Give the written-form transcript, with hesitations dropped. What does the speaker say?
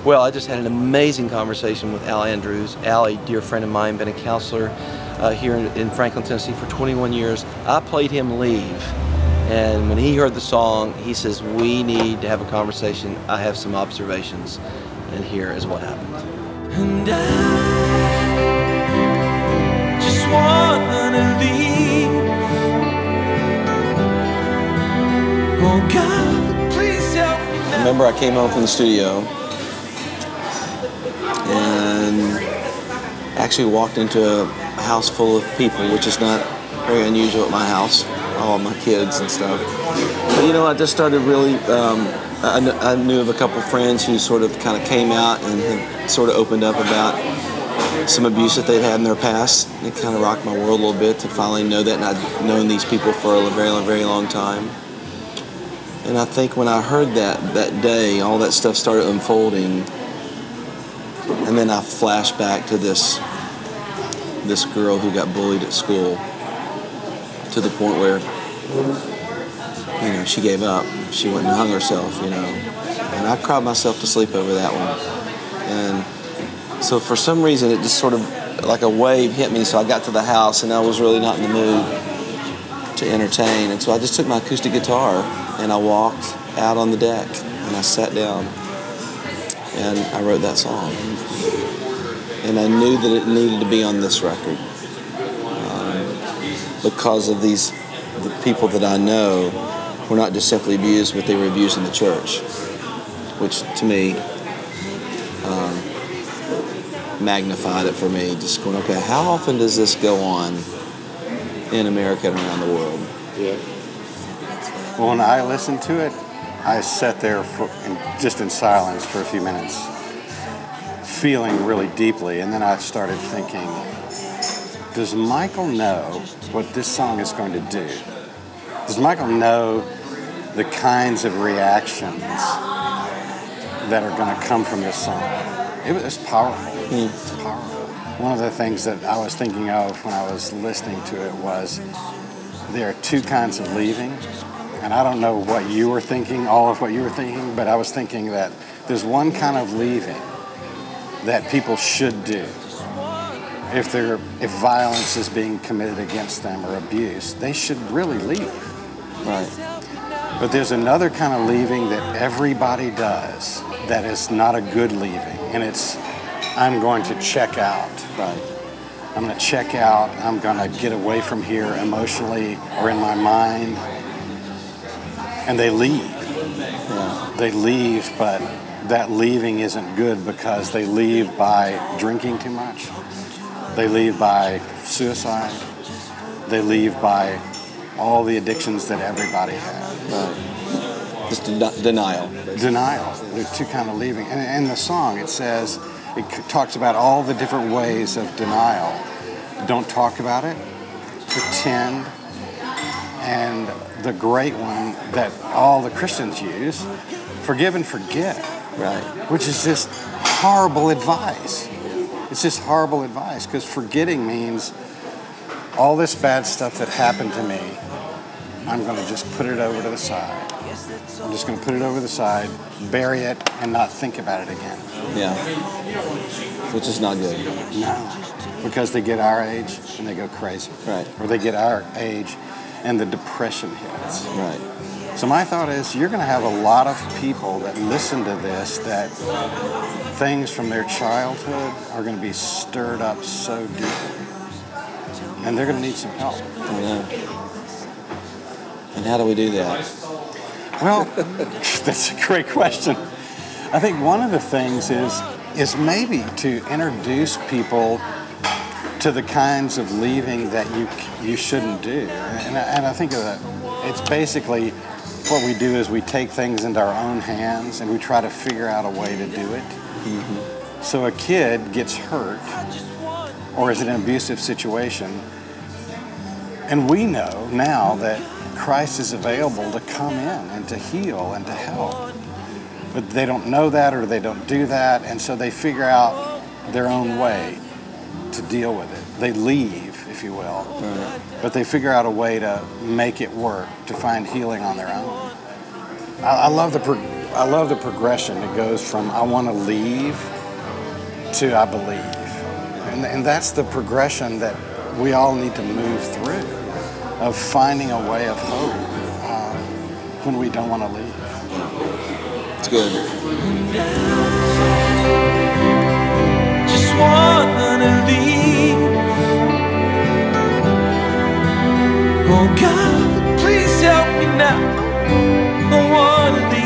Well, I just had an amazing conversation with Al Andrews. Al, a dear friend of mine, been a counselor here in Franklin, Tennessee for 21 years. I played him Leave, and when he heard the song, he says, we need to have a conversation. I have some observations, and here is what happened. And I just wanna leave. Oh God, please help me now. I remember I came home from the studio and actually walked into a house full of people, which is not very unusual at my house, all my kids and stuff. But you know, I just started really, I knew of a couple friends who sort of kind of came out and had sort of opened up about some abuse that they've had in their past. It kind of rocked my world a little bit to finally know that, and I'd known these people for a very, very long time. And I think when I heard that day, all that stuff started unfolding, and then I flashed back to this girl who got bullied at school to the point where, you know, she gave up. She went and hung herself, you know. And I cried myself to sleep over that one. And so for some reason, it just sort of like a wave hit me. So I got to the house, and I was really not in the mood to entertain. And so I just took my acoustic guitar, and I walked out on the deck, and I sat down, and I wrote that song. And I knew that it needed to be on this record because of the people that I know were not just simply abused, but they were abused in the church, which to me magnified it for me. Just going, okay, how often does this go on in America and around the world? Yeah. Well, when I listened to it, I sat there just in silence for a few minutes, feeling really deeply, and then I started thinking, does Michael know what this song is going to do? Does Michael know the kinds of reactions that are going to come from this song? It was powerful. It's powerful. One of the things that I was thinking of when I was listening to it was there are two kinds of leaving. And I don't know what you were thinking, all of what you were thinking, but I was thinking that there's one kind of leaving that people should do if violence is being committed against them or abuse. They should really leave. Right. But there's another kind of leaving that everybody does that is not a good leaving, and it's, I'm going to check out. Right. I'm going to check out. I'm going to get away from here emotionally or in my mind. And they leave. Yeah. They leave, but that leaving isn't good because they leave by drinking too much. They leave by suicide. They leave by all the addictions that everybody has. Right. Just denial. Denial. There's two kind of leaving. And in the song, it says, it talks about all the different ways of denial. Don't talk about it. Pretend. And the great one that all the Christians use, forgive and forget. Right. Which is just horrible advice. It's just horrible advice, because forgetting means all this bad stuff that happened to me, I'm going to just put it over to the side. I'm just going to put it over to the side, bury it, and not think about it again. Yeah. Which is not good. No. Because they get our age and they go crazy. Right. Or they get our age and the depression hits. Right. So my thought is, you're going to have a lot of people that listen to this that things from their childhood are going to be stirred up so deeply. And they're going to need some help. I know. And how do we do that? Well, that's a great question. I think one of the things is maybe to introduce people to the kinds of leaving that you shouldn't do. And I think it's basically what we do is we take things into our own hands and we try to figure out a way to do it. Mm-hmm. So a kid gets hurt or is in an abusive situation, and we know now that Christ is available to come in and to heal and to help. But they don't know that, or they don't do that, and so they figure out their own way to deal with it. They leave, if you will, but they figure out a way to make it work, to find healing on their own. I love I love the progression. It goes from I want to leave to I believe. And that's the progression that we all need to move through, of finding a way of hope when we don't want to leave. It's good. Just wanna leave. Oh God, please help me now. I wanna leave.